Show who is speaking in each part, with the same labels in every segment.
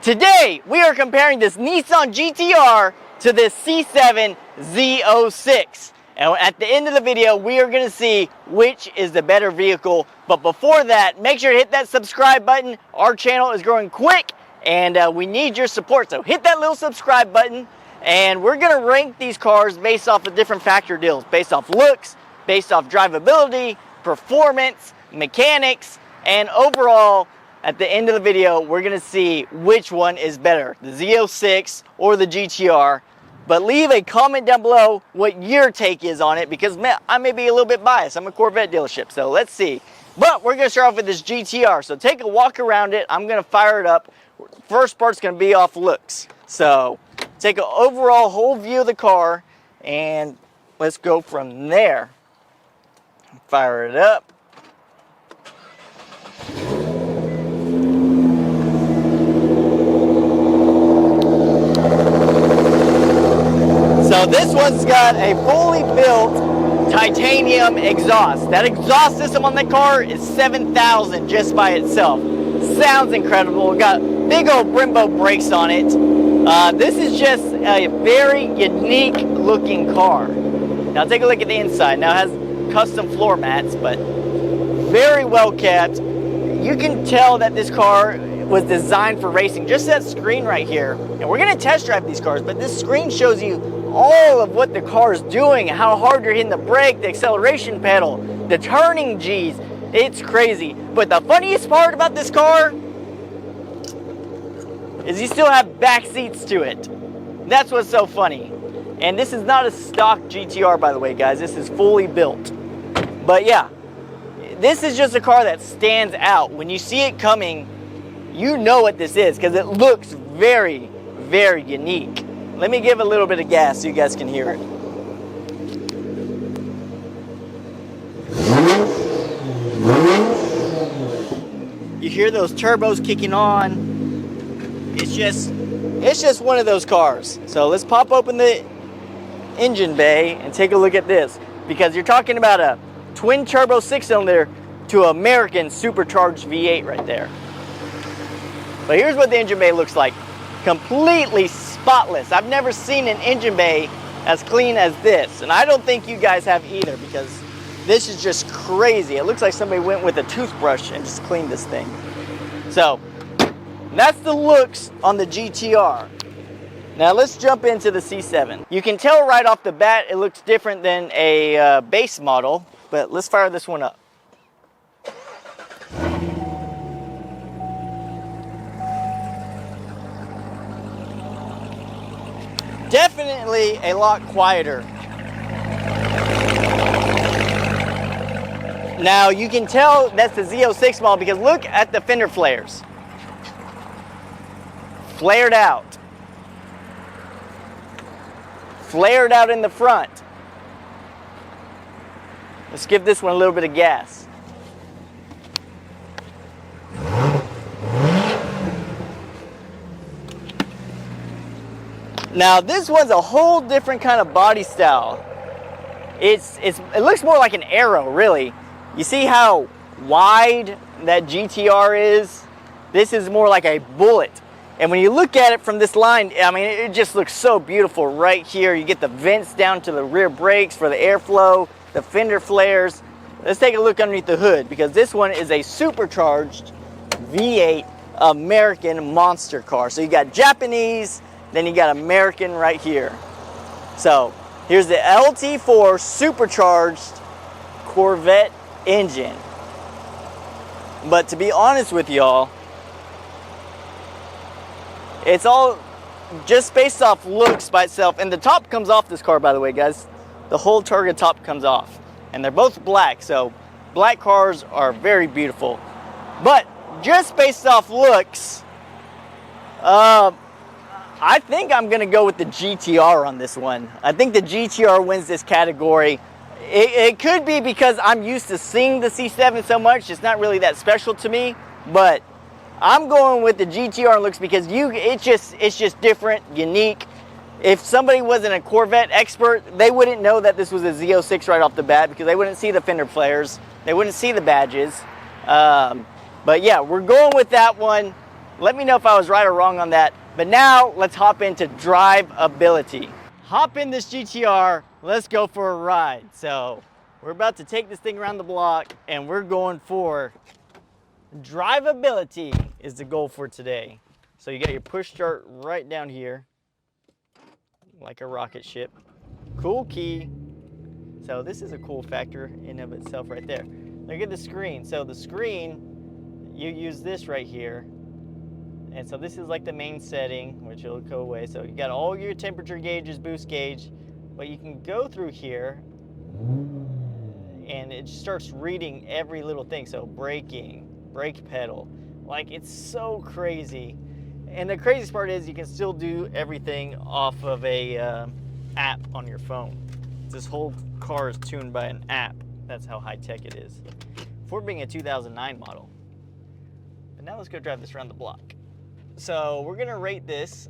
Speaker 1: Today, we are comparing this Nissan GT-R to this C7 Z06. And at the end of the video, we are going to see which is the better vehicle. But before that, make sure to hit that subscribe button. Our channel is growing quick, and we need your support. So hit that little subscribe button, and we're going to rank these cars based off of different factor deals. Based off looks, based off drivability, performance, mechanics, and overall, at the end of the video, we're going to see which one is better, the Z06 or the GT-R. But leave a comment down below what your take is on it, because I may be a little bit biased. I'm a Corvette dealership, so let's see. But we're going to start off with this GT-R. So take a walk around it. I'm going to fire it up. First part's going to be off looks. So take an overall whole view of the car, and let's go from there. Fire it up. So this one's got a fully built titanium exhaust. That exhaust system on the car is $7,000 just by itself. Sounds incredible. Got big old Brembo brakes on it. This is just a very unique looking car. Now take a look at the inside. Now it has custom floor mats, but very well kept. You can tell that this car was designed for racing. Just that screen right here, and we're going to test drive these cars, but this screen shows you all of what the car is doing, how hard you're hitting the brake, the acceleration pedal, the turning G's. It's crazy. But the funniest part about this car is you still have back seats to it. That's what's so funny. And this is not a stock GT-R, by the way, guys. This is fully built. But yeah, this is just a car that stands out. When you see it coming, you know what this is, because it looks very, very unique. Let me give a little bit of gas so you guys can hear it. You hear those turbos kicking on. It's just one of those cars. So let's pop open the engine bay and take a look at this, because you're talking about a twin turbo 6-cylinder to American supercharged V8 right there. But here's what the engine bay looks like. Completely spotless. I've never seen an engine bay as clean as this, and I don't think you guys have either, because this is just crazy. It looks like somebody went with a toothbrush and just cleaned this thing. So that's the looks on the GT-R. Now let's jump into the C7. You can tell right off the bat it looks different than a base model, but let's fire this one up. Definitely a lot quieter. Now you can tell that's the Z06 model because look at the fender flares. Flared out. Flared out in the front. Let's give this one a little bit of gas. Now this one's a whole different kind of body style. It looks more like an arrow, really. You see how wide that GT-R is? This is more like a bullet. And when you look at it from this line, I mean, it just looks so beautiful right here. You get the vents down to the rear brakes for the airflow, the fender flares. Let's take a look underneath the hood, because this one is a supercharged V8 American monster car. So you got Japanese, then you got American right here. So here's the LT4 supercharged Corvette engine. But to be honest with y'all, it's all just based off looks by itself. And the top comes off this car, by the way, guys. The whole Targa top comes off. And they're both black, so black cars are very beautiful. But just based off looks, I think I'm going to go with the GT-R on this one. I think the GT-R wins this category. It could be because I'm used to seeing the C7 so much. It's not really that special to me. But I'm going with the GT-R looks because it's just different, unique. If somebody wasn't a Corvette expert, they wouldn't know that this was a Z06 right off the bat, because they wouldn't see the fender flares. They wouldn't see the badges. But yeah, we're going with that one. Let me know if I was right or wrong on that. But now let's hop into drivability. Hop in this GT-R, let's go for a ride. So we're about to take this thing around the block and we're going for drivability is the goal for today. So you got your push start right down here, like a rocket ship. Cool key. So this is a cool factor in of itself right there. Look at the screen. So the screen, you use this right here. And so this is like the main setting, which will go away. So you got all your temperature gauges, boost gauge, but you can go through here and it starts reading every little thing. So braking, brake pedal, like it's so crazy. And the craziest part is you can still do everything off of a app on your phone. This whole car is tuned by an app. That's how high tech it is. For being a 2009 model. But now let's go drive this around the block. So we're gonna rate this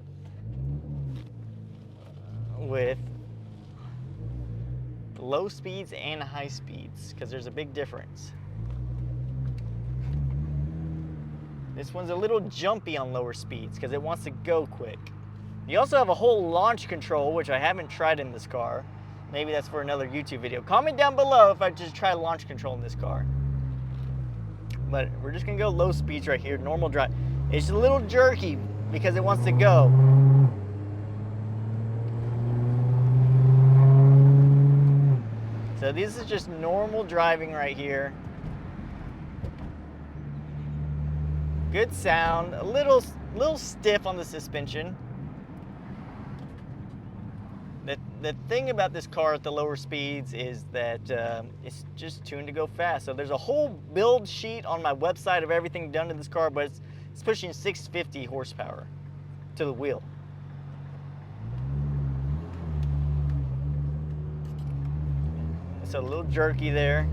Speaker 1: with low speeds and high speeds because there's a big difference. This one's a little jumpy on lower speeds because it wants to go quick. You also have a whole launch control, which I haven't tried in this car. Maybe that's for another YouTube video. Comment down below if I just try launch control in this car. But we're just gonna go low speeds right here, normal drive. It's a little jerky because it wants to go. So this is just normal driving right here. Good sound, a little stiff on the suspension. The thing about this car at the lower speeds is that it's just tuned to go fast. So there's a whole build sheet on my website of everything done to this car, but it's pushing 650 horsepower to the wheel. So a little jerky there.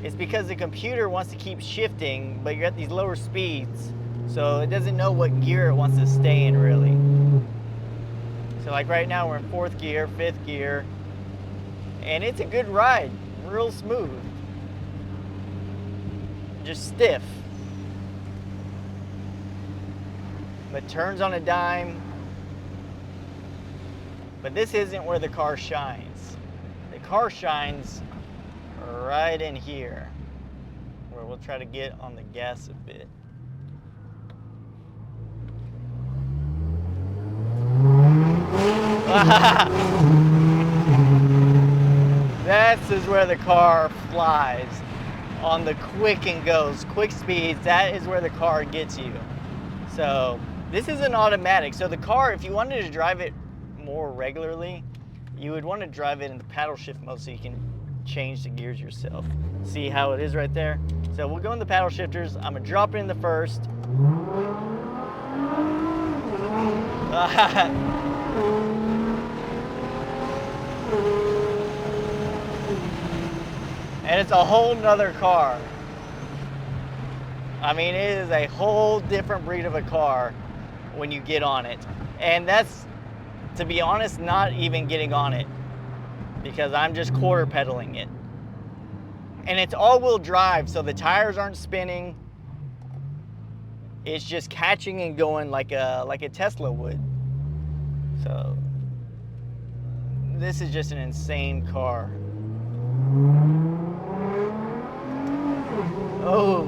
Speaker 1: It's because the computer wants to keep shifting, but you're at these lower speeds, so it doesn't know what gear it wants to stay in really. So like right now we're in 4th gear, 5th gear, and it's a good ride, real smooth. Just stiff. But turns on a dime. But this isn't where the car shines. The car shines right in here, where we'll try to get on the gas a bit. This is where the car flies. On the quick and goes, quick speeds, that is where the car gets you. So this is an automatic. So the car, if you wanted to drive it more regularly, you would want to drive it in the paddle shift mode so you can change the gears yourself. See how it is right there? So we'll go in the paddle shifters. I'm gonna drop it in the first. And it's a whole nother car. I mean, it is a whole different breed of a car when you get on it. And that's, to be honest, not even getting on it, because I'm just quarter pedaling it. And it's all-wheel drive, so the tires aren't spinning. It's just catching and going like a Tesla would. So this is just an insane car. Oh.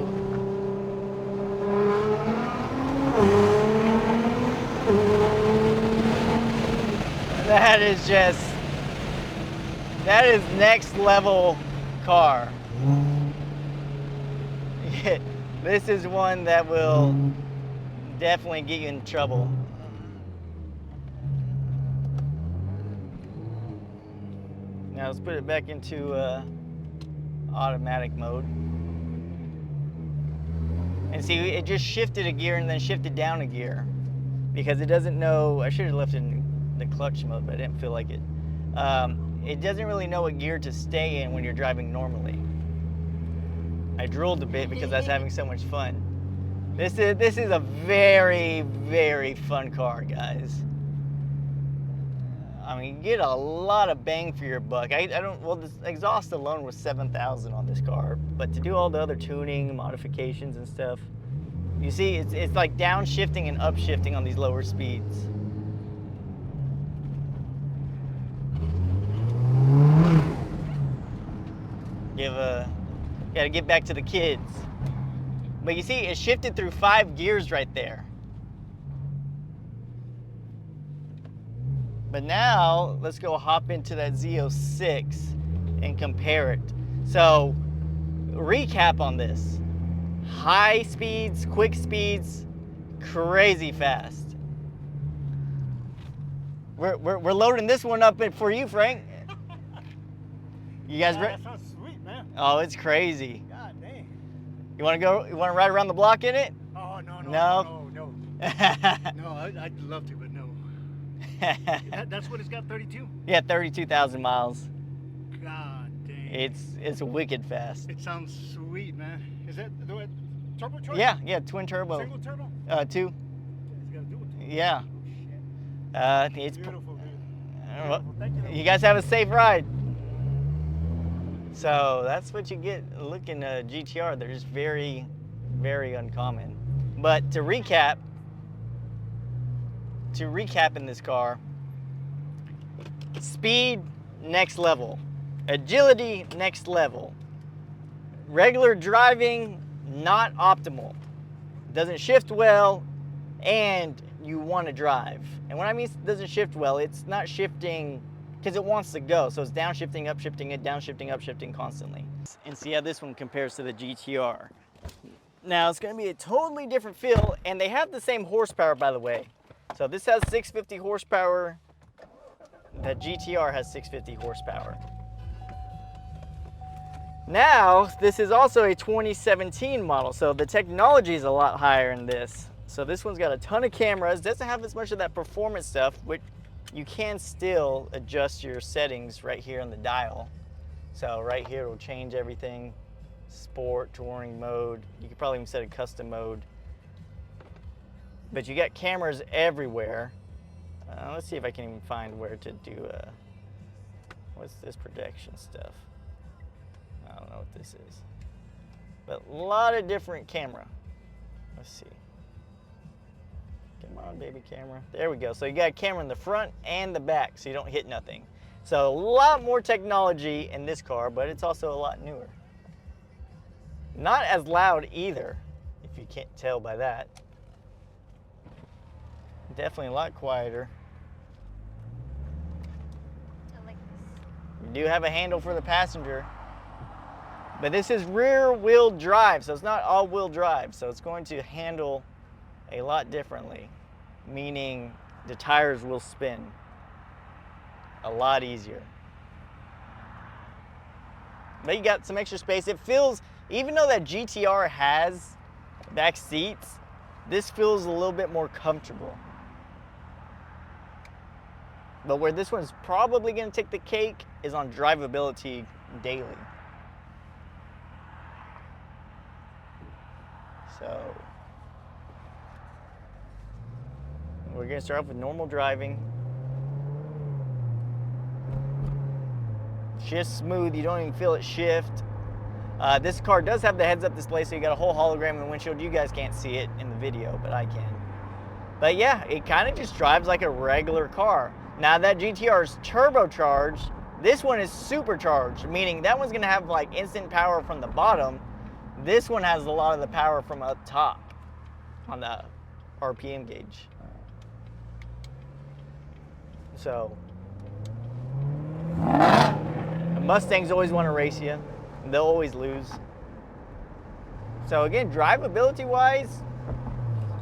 Speaker 1: That is next level car. Yeah, this is one that will definitely get you in trouble. Now let's put it back into automatic mode. And see, it just shifted a gear and then shifted down a gear because it doesn't know. I should have left it in the clutch mode, but I didn't feel like it. It doesn't really know what gear to stay in when you're driving normally. I drooled a bit because I was having so much fun. This is a very, very fun car, guys. I mean, you get a lot of bang for your buck. I don't, well, this exhaust alone was $7,000 on this car, but to do all the other tuning, modifications and stuff, you see, it's like downshifting and upshifting on these lower speeds. Gotta get back to the kids. But you see, it shifted through 5 gears right there. But now, let's go hop into that Z06 and compare it. So, recap on this. High speeds, quick speeds, crazy fast. We're loading this one up for you, Frank. You guys ready?
Speaker 2: That sounds sweet, man.
Speaker 1: Oh, it's crazy.
Speaker 2: God dang.
Speaker 1: You want to go? You want to ride around the block in it?
Speaker 2: Oh, no.
Speaker 1: No?
Speaker 2: No, I'd love to, but no. That's what it's got, 32?
Speaker 1: Yeah, 32,000 miles.
Speaker 2: God dang.
Speaker 1: It's wicked fast.
Speaker 2: It sounds sweet, man. Is that the turbocharged?
Speaker 1: Yeah, twin turbo.
Speaker 2: Single turbo?
Speaker 1: 2.
Speaker 2: It's got to do with it.
Speaker 1: Yeah.
Speaker 2: Oh, shit.
Speaker 1: It's
Speaker 2: Beautiful, dude.
Speaker 1: well,
Speaker 2: Beautiful. Thank you.
Speaker 1: you guys have a safe ride. So that's what you get looking at GT-R. They're just very, very uncommon. But to recap in this car, speed, next level. Agility, next level. Regular driving, not optimal. Doesn't shift well, and you want to drive. And when I mean it doesn't shift well, it's not shifting because it wants to go. So it's downshifting, upshifting, and downshifting, upshifting constantly. And see how this one compares to the GT-R. Now it's going to be a totally different feel, and they have the same horsepower, by the way. So this has 650 horsepower. The GT-R has 650 horsepower. Now, this is also a 2017 model, so the technology is a lot higher in this. So this one's got a ton of cameras, doesn't have as much of that performance stuff, which you can still adjust your settings right here on the dial. So right here it'll change everything. Sport, touring mode. You could probably even set a custom mode. But you got cameras everywhere. Let's see if I can even find where to do, what's this projection stuff? I don't know what this is. But a lot of different camera. Let's see. Come on, baby camera. There we go. So you got a camera in the front and the back, so you don't hit nothing. So a lot more technology in this car, but it's also a lot newer. Not as loud either, if you can't tell by that. Definitely a lot quieter.
Speaker 3: I like this.
Speaker 1: You do have a handle for the passenger. But this is rear wheel drive, so it's not all wheel drive. So it's going to handle a lot differently, meaning the tires will spin a lot easier. But you got some extra space. It feels, even though that GT-R has back seats, this feels a little bit more comfortable. But where this one's probably going to take the cake is on drivability daily. So we're going to start off with normal driving. Shift smooth, you don't even feel it shift. This car does have the heads-up display, so you got a whole hologram in the windshield. You guys can't see it in the video, but I can. But yeah, it kind of just drives like a regular car. Now that GT-R is turbocharged, this one is supercharged, meaning that one's going to have like instant power from the bottom. This one has a lot of the power from up top on the RPM gauge. So, Mustangs always want to race you. They'll always lose. So again, drivability wise,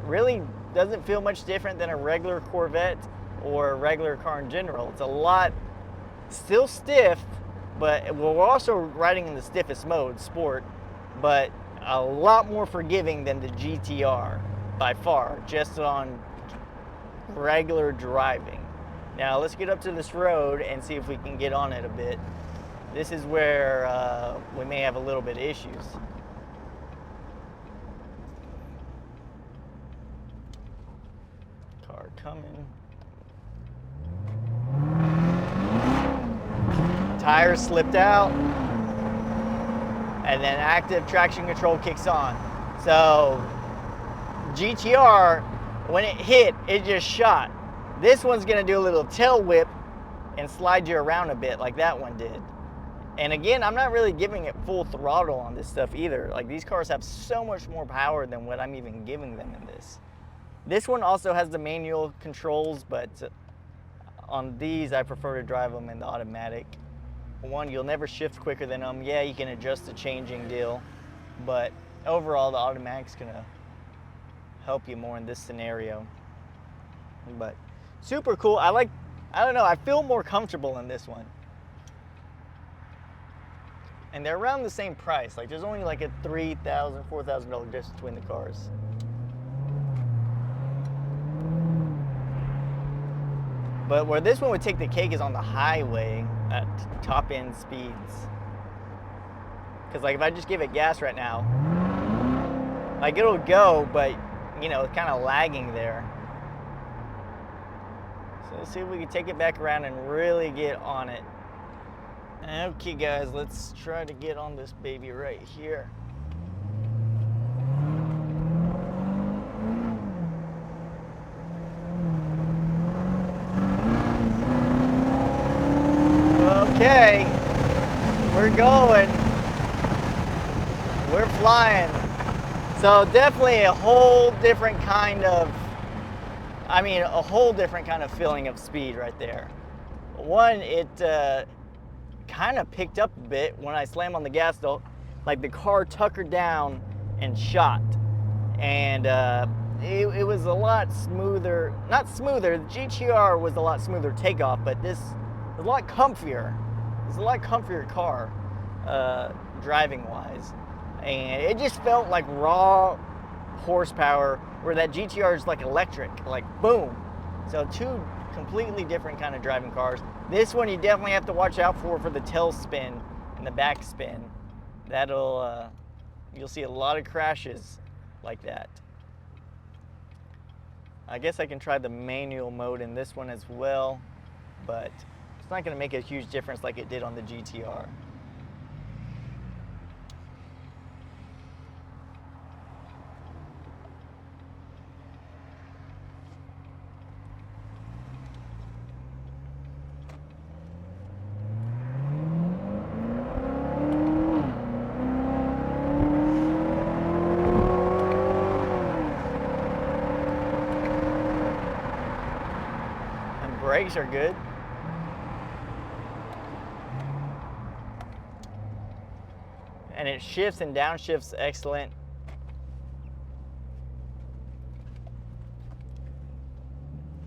Speaker 1: really doesn't feel much different than a regular Corvette or a regular car in general. It's a lot, still stiff, but we're also riding in the stiffest mode, sport, but a lot more forgiving than the GT-R by far, just on regular driving. Now let's get up to this road and see if we can get on it a bit. This is where we may have a little bit of issues. Car coming. tires slipped out, and then active traction control kicks on. So GT-R, when it hit, it just shot. This one's gonna do a little tail whip and slide you around a bit like that one did. And again, I'm not really giving it full throttle on this stuff either. Like, these cars have so much more power than what I'm even giving them in this. This one also has the manual controls, but on these, I prefer to drive them in the automatic. One, you'll never shift quicker than them. Yeah, you can adjust the changing deal, but overall, the automatic's gonna help you more in this scenario. But super cool. I don't know, I feel more comfortable in this one. And they're around the same price. Like, there's only like a $3,000, $4,000 difference between the cars. But where this one would take the cake is on the highway at top end speeds. Because like if I just give it gas right now, like it'll go, but you know, it's kind of lagging there. So let's see if we can take it back around and really get on it. Okay guys, let's try to get on this baby right here. Okay, we're going. We're flying. So definitely a whole different kind of, a whole different kind of feeling of speed right there. One, it kind of picked up a bit when I slammed on the gas though. Like the car tuckered down and shot. And it was a lot smoother, not smoother, the GT-R was a lot smoother takeoff, but this was a lot comfier. It's a lot comfier car, driving wise. And it just felt like raw horsepower, where that GT-R is like electric, like boom. So two completely different kind of driving cars. This one you definitely have to watch out for the tail spin and the back spin. That'll, you'll see a lot of crashes like that. I guess I can try the manual mode in this one as well, but it's not going to make a huge difference like it did on the GT-R. Brakes are good. And it shifts and downshifts excellent.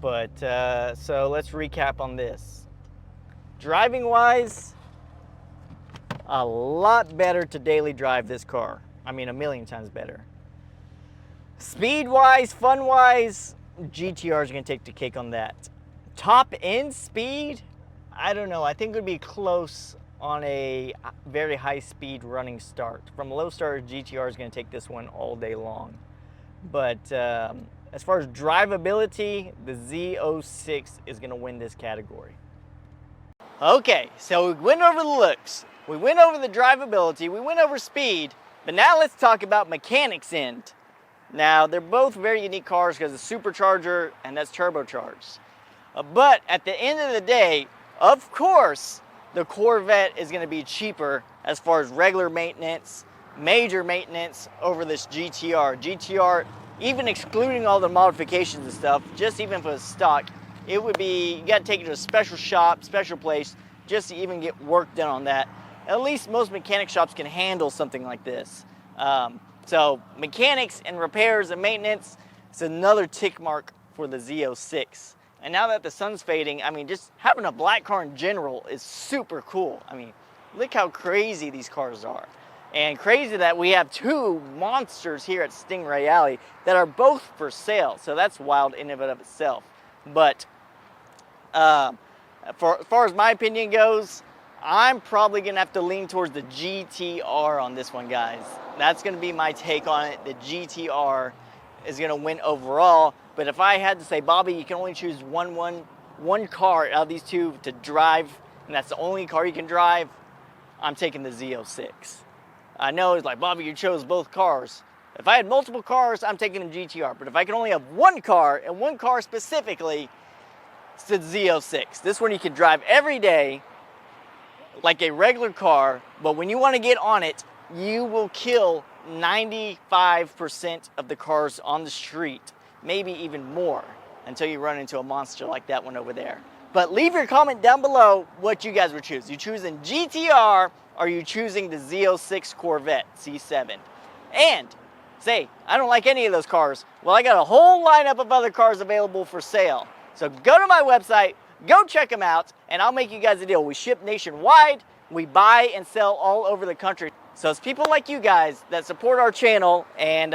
Speaker 1: But so let's recap on this. Driving wise, a lot better to daily drive this car. I mean, a million times better. Speed wise, fun wise, GT-R is going to take the cake on that. Top end speed, I don't know. I think it would be close on a very high speed running start. From a low start, GT-R is going to take this one all day long. But as far as drivability, the Z06 is going to win this category. Okay, so we went over the looks, we went over the drivability, we went over speed, but now let's talk about mechanics end. Now, they're both very unique cars because it's supercharger and that's turbocharged. But at the end of the day, of course, the Corvette is going to be cheaper as far as regular maintenance, major maintenance over this GT-R. GT-R, even excluding all the modifications and stuff, just even for the stock, it would be, you got to take it to a special shop, special place, just to even get work done on that. At least most mechanic shops can handle something like this. So mechanics and repairs and maintenance, it's another tick mark for the Z06. And now that the sun's fading, I mean, just having a black car in general is super cool. I mean, look how crazy these cars are. And crazy that we have two monsters here at Stingray Alley that are both for sale. So that's wild in and of itself. But as far as my opinion goes, I'm probably going to have to lean towards the GT-R on this one, guys. That's going to be my take on it. The GT-R is going to win overall. But if I had to say, Bobby, you can only choose one car out of these two to drive in and that's the only car you can drive, I'm taking the Z06. I know it's like, Bobby, you chose both cars. If I had multiple cars, I'm taking the GT-R. But if I can only have one car, and one car specifically, it's the Z06. This one you can drive every day like a regular car, but when you want to get on it, you will kill 95% of the cars on the street, maybe even more, until you run into a monster like that one over there. But leave your comment down below what you guys would choose. You choosing GT-R, or are you choosing the Z06 Corvette C7? And say, I don't like any of those cars. Well, I got a whole lineup of other cars available for sale. So go to my website, go check them out, and I'll make you guys a deal. We ship nationwide, we buy and sell all over the country. So it's people like you guys that support our channel and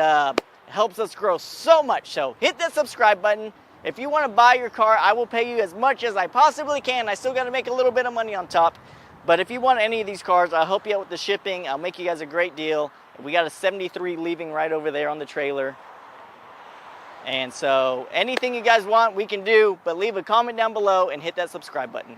Speaker 1: helps us grow so much. So hit that subscribe button. If you want to buy your car, I will pay you as much as I possibly can. I still got to make a little bit of money on top. But if you want any of these cars, I'll help you out with the shipping. I'll make you guys a great deal. We got a 73 leaving right over there on the trailer. And so anything you guys want, we can do. But leave a comment down below and hit that subscribe button.